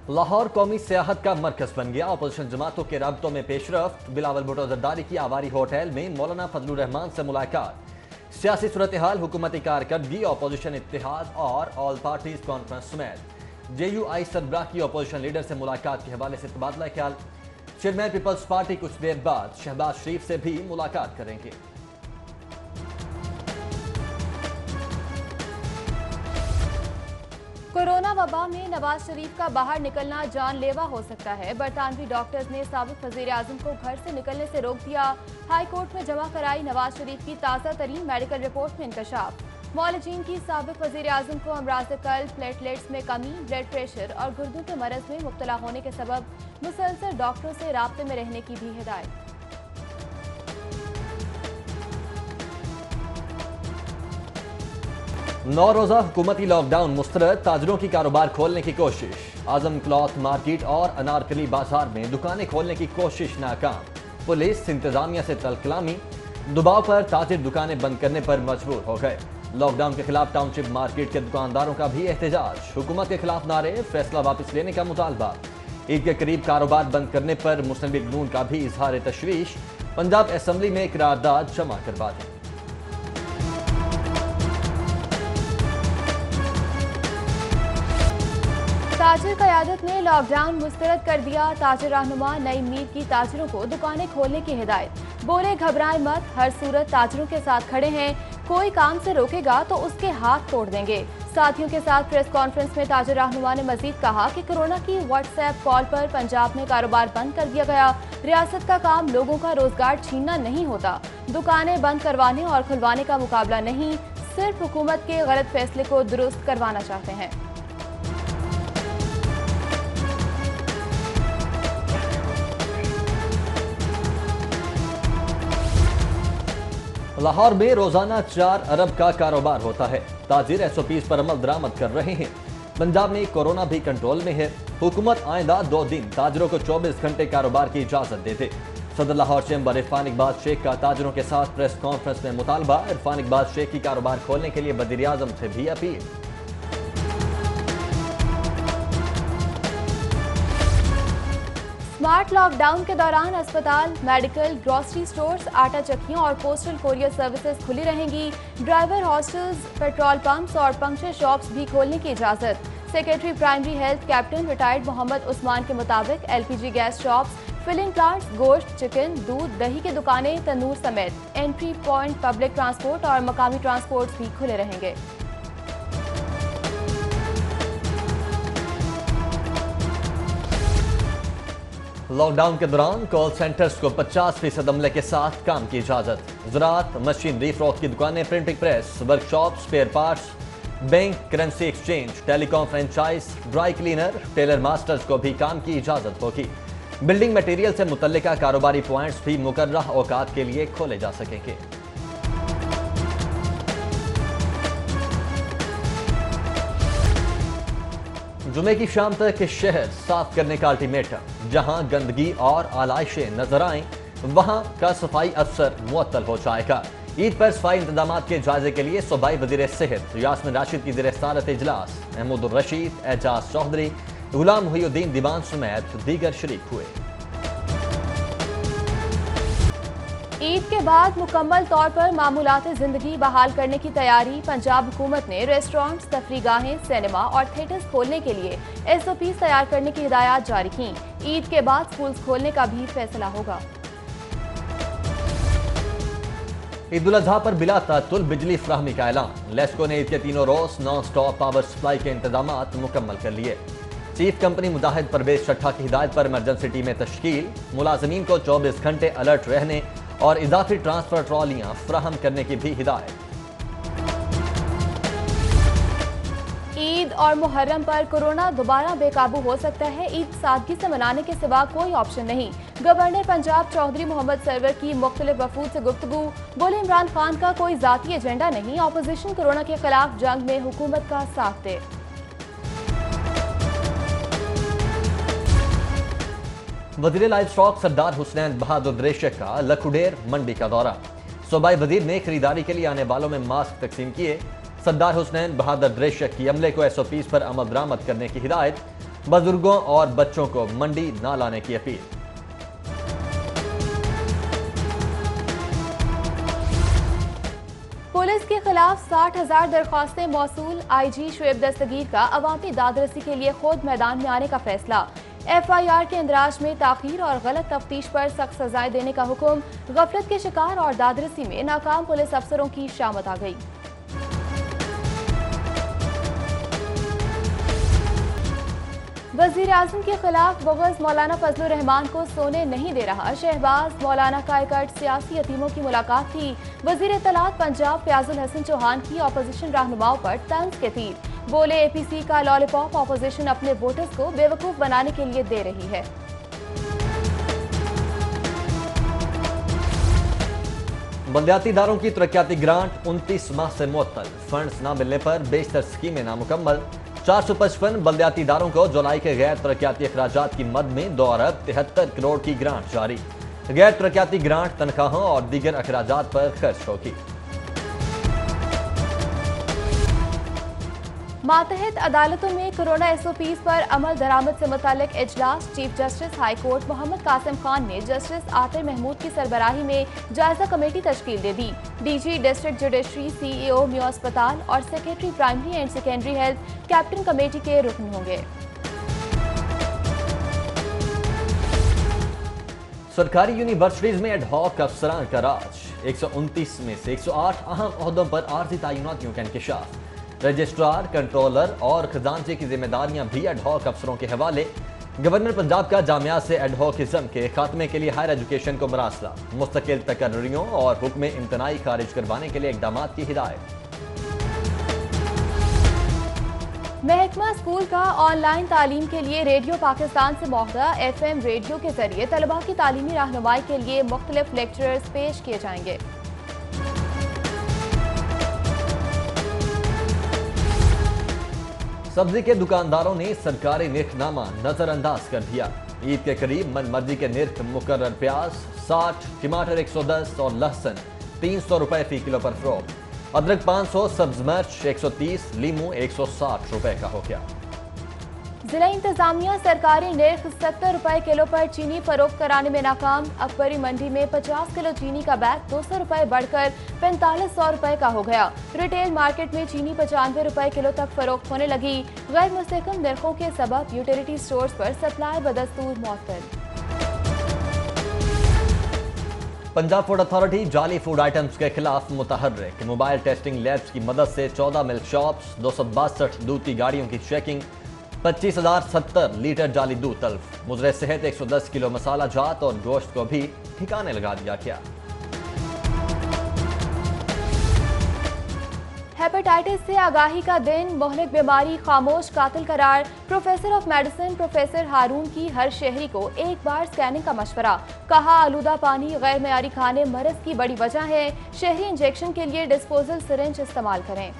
लाहौर कौमी सियाहत का मरकज बन गया। अपोजिशन जमातों के राब्तों में पेशरफ्त। बिलावल भुट्टो जरदारी की आवारी होटल में मौलाना फजलुर रहमान से मुलाकात। सियासी सूरत हाल, हुकूमती कारकर्दगी, अपोजिशन इत्तेहाद और ऑल पार्टीज कॉन्फ्रेंस समेत JUI सरबराह की अपोजिशन लीडर से मुलाकात के हवाले से तबादला ख्याल। चेयरमैन पीपल्स पार्टी कुछ देर बाद शहबाज शरीफ से भी मुलाकात करेंगे। कोरोना वबा में नवाज शरीफ का बाहर निकलना जानलेवा हो सकता है। बरतानवी डॉक्टर्स ने साबिक वजीर आजम को घर से निकलने से रोक दिया। हाई कोर्ट में जमा कराई नवाज शरीफ की ताज़ा तरीन मेडिकल रिपोर्ट में इंकशाफ। मौलजीन की साबिक वजीर आजम को अमराज कल्ब, प्लेटलेट्स में कमी, ब्लड प्रेशर और गुर्दों के मरज में मुब्तला होने के सबब मुसलसल डॉक्टरों से राब्ते में रहने की भी हिदायत। नौ रोजा हुकूमती लॉकडाउन मुस्तरद, ताजरों की कारोबार खोलने की कोशिश। आजम क्लॉथ मार्केट और अनारकली बाजार में दुकानें खोलने की कोशिश नाकाम। पुलिस इंतजामिया से तलकलामी, दबाव पर ताजिर दुकानें बंद करने पर मजबूर हो गए। लॉकडाउन के खिलाफ टाउनशिप मार्केट के दुकानदारों का भी एहतजाज। हुकूमत के खिलाफ नारे, फैसला वापस लेने का मुतालबा। ईद के करीब कारोबार बंद करने पर मुस्लिम लीग नून का भी इजहार तशवीश। पंजाब असम्बली में करारदाद जमा करवा दी। ताजिर क़यादत ने लॉकडाउन मुस्तरद कर दिया। ताजिर रहनुमा नई मीर की ताजिरों को दुकानें खोलने की हिदायत। बोले घबराएं मत, हर सूरत ताजिरों के साथ खड़े हैं। कोई काम से रोकेगा तो उसके हाथ तोड़ देंगे। साथियों के साथ प्रेस कॉन्फ्रेंस में ताजिर रहनुमा ने मजीद कहा कि कोरोना की व्हाट्सएप कॉल पर पंजाब में कारोबार बंद कर दिया गया। रियासत का काम लोगों का रोजगार छीनना नहीं होता। दुकानें बंद करवाने और खुलवाने का मुकाबला नहीं, सिर्फ हुकूमत के गलत फैसले को दुरुस्त करवाना चाहते हैं। लाहौर में रोजाना 4 अरब का कारोबार होता है। ताजिर SOPs पर अमल दरामद कर रहे हैं। पंजाब में कोरोना भी कंट्रोल में है। हुकूमत आइंदा 2 दिन ताजिरों को 24 घंटे कारोबार की इजाजत दे दे। सदर लाहौर चैम्बर इरफान इकबाल शेख का ताजिरों के साथ प्रेस कॉन्फ्रेंस में मुतालबा। इरफान इकबाल शेख की कारोबार खोलने के लिए वज़ीर आज़म से भी अपील। स्मार्ट लॉकडाउन के दौरान अस्पताल, मेडिकल, ग्रोसरी स्टोर्स, आटा चक्कियों और पोस्टल कोरियर सर्विसेज खुली रहेंगी। ड्राइवर हॉस्टल्स, पेट्रोल पंप्स और पंक्चर शॉप्स भी खोलने की इजाजत। Secretary primary health captain retired Mohammad Usman के मुताबिक LPG gas shops, filling plants, गोश्त, चिकन, दूध, दही की दुकानें, तंदूर समेत एंट्री पॉइंट, पब्लिक ट्रांसपोर्ट और मकामी ट्रांसपोर्ट भी खुले रहेंगे। लॉकडाउन के दौरान कॉल सेंटर्स को 50% अमले के साथ काम की इजाजत। ज़राअत, मशीनरी फरोख्त की दुकानें, printing press, workshop, spare parts, bank, currency exchange, telecom franchise, dry cleaner, tailor masters को भी काम की इजाजत होगी। बिल्डिंग मटेरियल से मुतल्लिका कारोबारी पॉइंट्स भी मुकर्रह औकात के लिए खोले जा सकेंगे। जुमे की शाम तक शहर साफ करने का अल्टीमेटम। जहां गंदगी और आलाइशें नजर आएं, वहां का सफाई अफसर मुअत्तल हो जाएगा। ईद पर सफाई इंतजाम के जायजे के लिए सूबाई वजीर सेहत यास्मीन राशिद की ज़ेर-ए-सदारत इजलास। महमूद रशीद, एजाज चौधरी, गुलाम मुहीउद्दीन दीवान समेत दीगर शरीक हुए। ईद के बाद मुकम्मल तौर पर मामूलात ज़िंदगी बहाल करने की तैयारी। पंजाब हुकूमत ने रेस्टोरेंट्स, तफरीगाहें, सिनेमा और थिएटर्स खोलने के लिए SOPs तैयार करने की हिदायत जारी की। ईद के बाद स्कूल्स खोलने का भी फैसला होगा। ईद उल अजहा पर बिला तातुल बिजली फराहमी का ऐलान। लेस्को ने ईद के 3 रोज नॉन स्टॉप पावर सप्लाई के इंतजामात मुकम्मल कर लिए। चीफ कंपनी मुजाहिद परवेज चट्ठा की हिदायत पर इमरजेंसी टीमें तश्कील। मुलाजमीन को 24 घंटे अलर्ट रहने और इजाफी ट्रांसफर ट्रॉलियां फराहम करने की भी हिदायत। ईद और मुहर्रम पर कोरोना दोबारा बेकाबू हो सकता है। ईद सादगी से मनाने के सिवा कोई ऑप्शन नहीं। गवर्नर पंजाब चौधरी मोहम्मद सरवर की मुख्तलिफ वफूद से गुफ्तगू। बोले इमरान खान का कोई जाती एजेंडा नहीं, अपोजिशन कोरोना के खिलाफ जंग में हुकूमत का साथ दे। वजीर लाइव स्टॉक सरदार हुसनैन बहादुर दरेशक का लखुडेर मंडी का दौरा। सूबाई वजीर ने खरीदारी के लिए आने वालों में मास्क तकसीम किए। सरदार हुसनैन बहादुर दरेशक की अमले को SOPs पर अमल दरामद करने की हिदायत। बुजुर्गों और बच्चों को मंडी न लाने की अपील। पुलिस के खिलाफ 60,000 दरख्वास्तें मौसूल। आईजी शुएब दस्तगीर का अवामी दादरसी के लिए खुद मैदान में आने का फैसला। एफआईआर के इंदराज में ताखीर और गलत तफ्तीश पर सख्त सजाएं देने का हुक्म। गफलत के शिकार और दादरसी में नाकाम पुलिस अफसरों की शामत आ गई। वजीर आजम के खिलाफ बग़ज़ मौलाना फजलुर रहमान को सोने नहीं दे रहा शहबाज। मौलाना का एकट सियासी यतीमों की मुलाकात थी। वजीर इत्तलात पंजाब फयाजुल हसन चौहान की अपोजिशन रहनुमाओं पर तंज के तीर। बोले एपीसी का लॉलीपॉप अपोजिशन अपने वोटर्स को बेवकूफ बनाने के लिए दे रही है। बलदियाती इदारों की तरक्याती ग्रांट 29 माह से मुअत्तल। फंड्स न मिलने पर बेशतर स्कीमें नामुकम्मल। 455 बलदियाती इदारों को जुलाई के गैर तरक्याती अखराजात की मद में 2 अरब 73 करोड़ की ग्रांट जारी। गैर तरक्याती ग्रांट तनख्वाहों और दीगर अखराजात पर खर्च होगी। मातहत अदालतों में कोरोना एसओपीज पर अमल दरामद से मुतालिक इजलास। Chief justice high court Mohammad Qasim Khan ने जस्टिस आतिर महमूद की सरबराही में जायजा कमेटी तश्कील दे दी। DG district judiciary, CEO Mayo अस्पताल और secretary primary and secondary health captain committee के रुकन होंगे। सरकारी यूनिवर्सिटीज में एडहॉक अफसरान का राज। 129 में से 108 अहम ओहदों पर आर्जी तैनातियों का इंकशाफ। रजिस्ट्रार, कंट्रोलर और खजांची की जिम्मेदारियां भी एडहॉक अफसरों के हवाले। गवर्नर पंजाब का जामिया से एडहॉकिज्म के खात्मे के लिए हायर एजुकेशन को मरासला। मुस्तकिल तकर्रियों और हुक्म इम्तनाई खारिज करवाने के लिए इकदाम की हिदायत। महकमा स्कूल का ऑनलाइन तालीम के लिए रेडियो पाकिस्तान से मुआहदा। एफएम रेडियो के जरिए तलबा की तालीमी रहनुमाई के लिए मुख्तलिफ लेक्चरर्स पेश किए जाएंगे। सब्जी के दुकानदारों ने सरकारी निर्खनामा नजरअंदाज कर दिया। ईद के करीब मनमर्जी के निर्ख मुकर्रर प्याज 60, टमाटर 110 और लहसुन 300 रुपए फी किलो पर फरोख्त। अदरक 500, सब्ज मिर्च 130, लीमू 160 रुपए का हो गया। जिला इंतजामिया सरकारी निर्ख 70 रुपए किलो पर चीनी फरोख्त कराने में नाकाम। अकबरी मंडी में 50 किलो चीनी का बैग 200 रुपए बढ़कर 4500 रुपए का हो गया। रिटेल मार्केट में चीनी 95 रुपए किलो तक फरोख्त होने लगी। गैर मुस्तहकम निर्खों के सबब यूटिलिटी स्टोर्स पर सप्लाई बदस्तूर मुअत्तल। पंजाब फूड अथॉरिटी जाली फूड आइटम्स के खिलाफ मुतहर्रिक। मोबाइल टेस्टिंग लैब्स की मदद से 14 मिल्क शॉप्स, 262 दूध की गाड़ियों की चेकिंग, 25,070 लीटर जाली दूध तल्फ। मुजरे सेहत 110 किलो मसाला जात और गोश्त को भी ठिकाने लगा दिया गया। हेपेटाइटिस से आगाही का दिन, मोहलिक बीमारी खामोश कातिल करार। प्रोफेसर ऑफ मेडिसिन प्रोफेसर हारून की हर शहरी को एक बार स्कैनिंग का मशवरा। कहा आलूदा पानी, गैर मयारी खाने मरज की बड़ी वजह है। शहरी इंजेक्शन के लिए डिस्पोजल सिरिंज इस्तेमाल करें।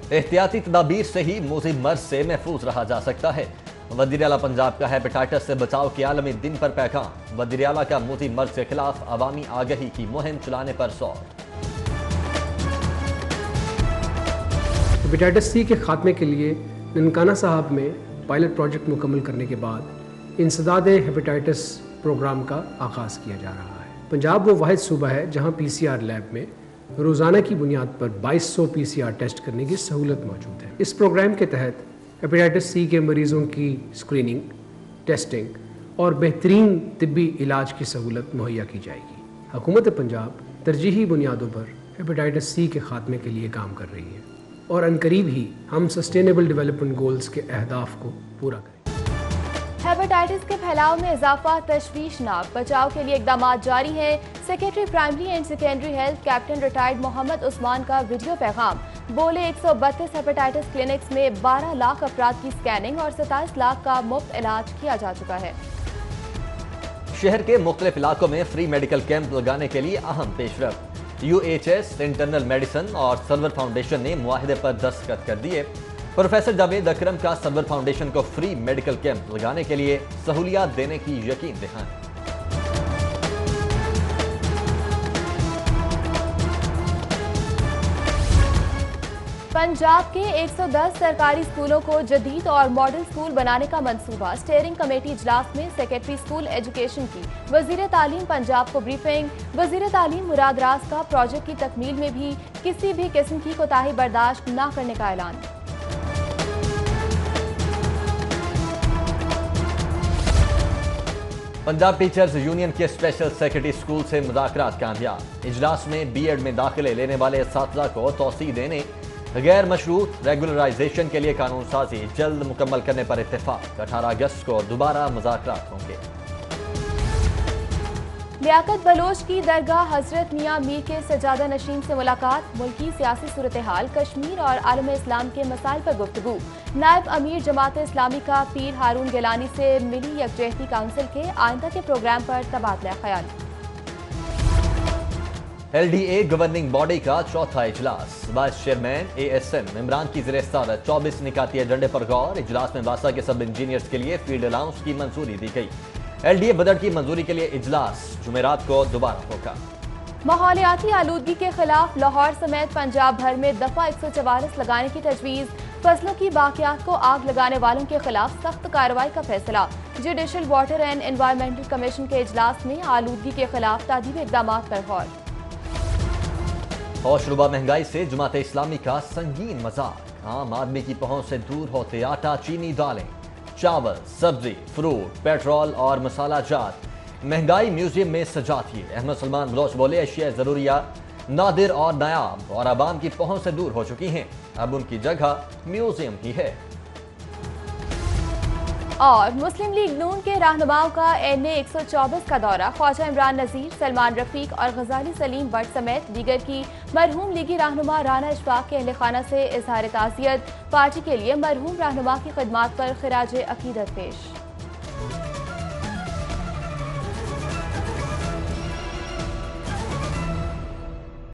एहतियाती तदाबीर से ही मुज़िब मर्ज से महफूज रहा जा सकता है। वज़ीर आला पंजाब का हेपेटाइटिस से बचाव के आलमी दिन पर पैगाम। वज़ीर आला का मुज़िब मर्ज के खिलाफ अवामी आगही की मुहिम चलाने पर जोर। हेपेटाइटिस सी के खात्मे के लिए ननकाना साहब में पायलट प्रोजेक्ट मुकम्मल करने के बाद इंसदाद हेपेटाइटिस प्रोग्राम का आगाज़ किया जा रहा है। पंजाब वो वाहिद सूबा है जहाँ PCR लैब में रोज़ाना की बुनियाद पर 2200 PCR टेस्ट करने की सहूलत मौजूद है। इस प्रोग्राम के तहत हेपेटाइटिस सी के मरीज़ों की स्क्रीनिंग, टेस्टिंग और बेहतरीन तिब्बी इलाज की सहूलत मुहैया की जाएगी। हुकूमत पंजाब तरजीही बुनियादों पर हेपेटाइटिस सी के खात्मे के लिए काम कर रही है और अनकरीब ही हम सस्टेनेबल डेवलपमेंट गोल्स के अहदाफ को पूरा करें। हेपेटाइटिस के फैलाव में इजाफा तशवीशनाक। बचाव के लिए इकदाम जारी हैं। Secretary primary and secondary health captain retired Mohammad Usman का वीडियो पैगाम। बोले 132 हेपेटाइटिस क्लिनिक्स में 12 लाख अफराद की स्कैनिंग और 27 लाख का मुफ्त इलाज किया जा चुका है। शहर के मुख्तलिफ इलाकों में फ्री मेडिकल कैंप लगाने के लिए अहम पेशरफ। UHS, इंटरनल मेडिसिन और सर्वर फाउंडेशन ने मुआहिदे पर दस्तखत कर दिए। प्रोफेसर जावेद अकरम का सर्वर फाउंडेशन को फ्री मेडिकल कैंप लगाने के लिए सहूलियात देने की यकीन दहानी। पंजाब के 110 सरकारी स्कूलों को जदीद और मॉडल स्कूल बनाने का मंसूबा। स्टीयरिंग कमेटी इजलास में सेक्रेटरी स्कूल एजुकेशन की वजीर तालीम पंजाब को ब्रीफिंग। वजीर तालीम मुराद राज का प्रोजेक्ट की तकमील में भी किसी भी किस्म की कोताही बर्दाश्त न करने का ऐलान। पंजाब टीचर्स यूनियन के स्पेशल सेक्रेटरी स्कूल से मुज़ाकरात कामयाब। इजलास में बीएड में दाखिले लेने वाले असातिज़ा को तौसीह देने, गैर मशरूत रेगुलराइजेशन के लिए कानून साजी जल्द मुकम्मल करने पर इत्तेफाक। 18 अगस्त को दोबारा मुज़ाकरात होंगे। लियाकत बलोच की दरगाह हजरत मियाँ मीर के सजादा नशीन से मुलाकात। मुल्की सियासी सूरत हाल, कश्मीर और आलम इस्लाम के मसाइल पर गुफ्तगू। नायब अमीर जमात इस्लामी का पीर हारून गिलानी से मिली यकजहती काउंसिल के आइंदा के प्रोग्राम पर तबादला ख्याल। LDA गवर्निंग बॉडी का चौथा इजलास। वाइस चेयरमैन ASM इमरान की ज़ेर सदारत 24 निकाती एजेंडे पर गौर। इजलास में वासा के सब इंजीनियर्स के लिए फील्ड अलाउंस की मंजूरी दी गई। LDA बजट की मंजूरी के लिए इजलास जुमेरात को दोबारा होगा। माहौलियाती आलूदगी के खिलाफ लाहौर समेत पंजाब भर में दफा 144 लगाने की तजवीज़। फसलों की बाकियात को आग लगाने वालों के खिलाफ सख्त कार्रवाई का फैसला। Judicial water and environmental commission के इजलास में आलूदगी के खिलाफ तादीब इक़दाम पर गौर। होशरुबा महंगाई से जमात इस्लामी का संगीन मजाक। आम आदमी की पहुंच से दूर होते आटा, चीनी, दालें, चावल, सब्जी, फ्रूट, पेट्रोल और मसाला जात महंगाई म्यूजियम में सजाती है। अहमद सलमान बलोच बोले, अशिया ज़रूरिया नादिर और नायाब और आवाम की पहुंच से दूर हो चुकी हैं। अब उनकी जगह म्यूजियम ही है। और मुस्लिम लीग नून के रहनुमाओं का NA 124 का दौरा। ख्वाजा इमरान नज़ीर, सलमान रफीक और गजाली सलीम भट्ट समेत दीगर की मरहूम लीगी रहनुमा राना इशफाक के अहले खाना से इजहार ताज़ियत। पार्टी के लिए मरहूम रहनुमा की खिदमात पर खिराज अकीदत पेश।